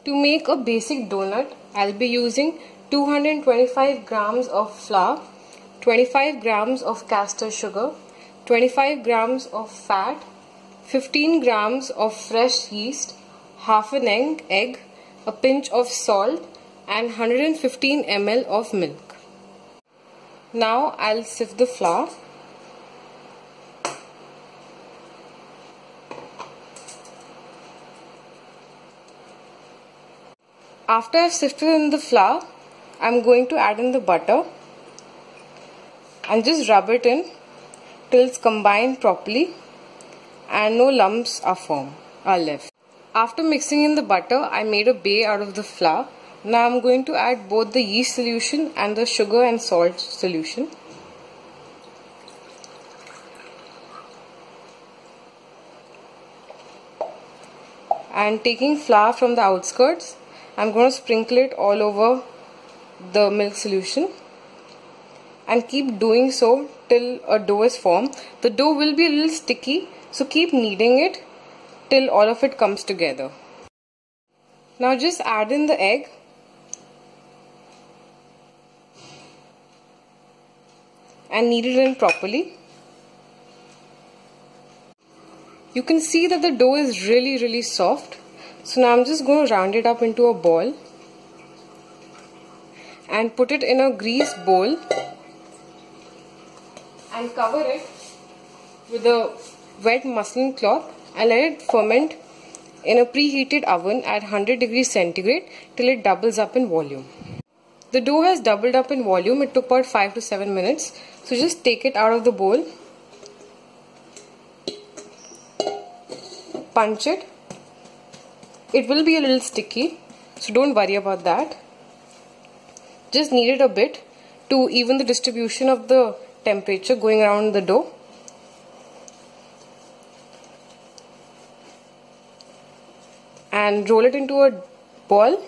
To make a basic donut, I'll be using 225 grams of flour, 25 grams of castor sugar, 25 grams of fat, 15 grams of fresh yeast, half an egg, a pinch of salt and 115 ml of milk. Now I'll sift the flour. After I've sifted in the flour, I'm going to add in the butter and just rub it in till it's combined properly and no lumps are left. After mixing in the butter, I made a base out of the flour. Now I'm going to add both the yeast solution and the sugar and salt solution. And taking flour from the outskirts, I'm going to sprinkle it all over the milk solution and keep doing so till a dough is formed. The dough will be a little sticky, so keep kneading it till all of it comes together. Now just add in the egg and knead it in properly. You can see that the dough is really soft. So now I'm just going to round it up into a ball and put it in a greased bowl and cover it with a wet muslin cloth and let it ferment in a preheated oven at 100 degrees centigrade till it doubles up in volume. The dough has doubled up in volume. It took about 5 to 7 minutes. So just take it out of the bowl, punch it. It will be a little sticky, so don't worry about that. Just knead it a bit to even the distribution of the temperature going around the dough. And roll it into a ball.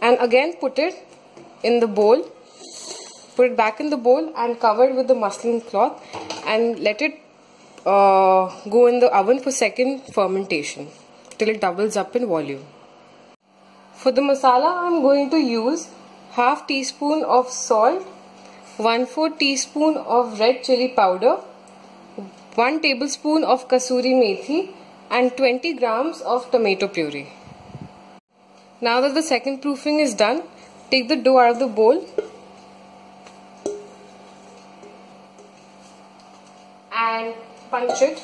And again put it in the bowl. Put it back in the bowl and cover it with the muslin cloth and let it go in the oven for second fermentation till it doubles up in volume. For the masala, I'm going to use half teaspoon of salt, 1/4 teaspoon of red chili powder, 1 tablespoon of Kasoori Methi and 20 grams of tomato puree. Now that the second proofing is done, take the dough out of the bowl and punch it.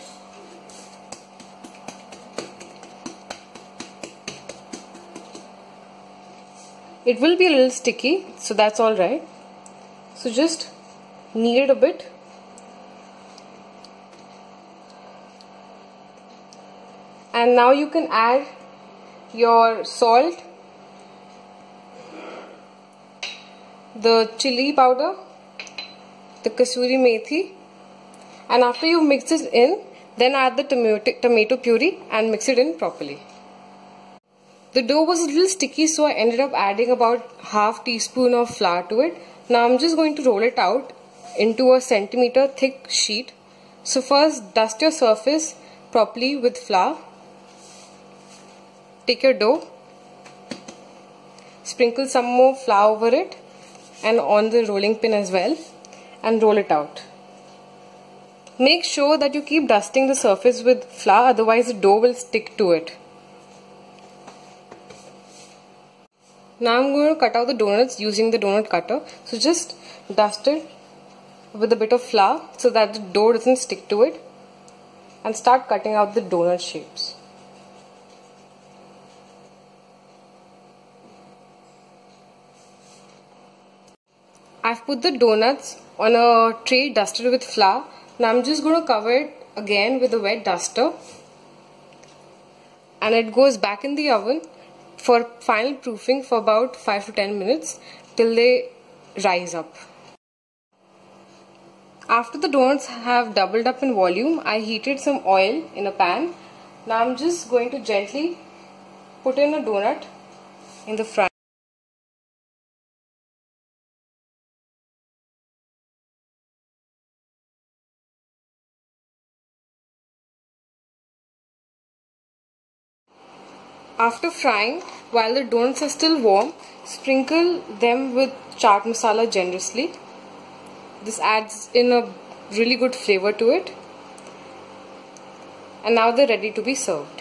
It will be a little sticky, so that's alright. So just knead it a bit. And now you can add your salt, the chili powder, the Kasoori Methi, and after you mix it in, then add the tomato puree and mix it in properly. The dough was a little sticky, so I ended up adding about half teaspoon of flour to it. Now I'm just going to roll it out into a centimeter thick sheet. So first dust your surface properly with flour. Take your dough, sprinkle some more flour over it and on the rolling pin as well, and roll it out. Make sure that you keep dusting the surface with flour, otherwise the dough will stick to it. Now I'm going to cut out the donuts using the donut cutter. So just dust it with a bit of flour so that the dough doesn't stick to it, and start cutting out the donut shapes. I've put the donuts on a tray dusted with flour. Now I'm just going to cover it again with a wet duster, and it goes back in the oven for final proofing for about 5 to 10 minutes till they rise up. After the donuts have doubled up in volume, I heated some oil in a pan. Now I'm just going to gently put in a donut in the front. After frying, while the donuts are still warm, sprinkle them with chaat masala generously. This adds in a really good flavor to it. And now they're ready to be served.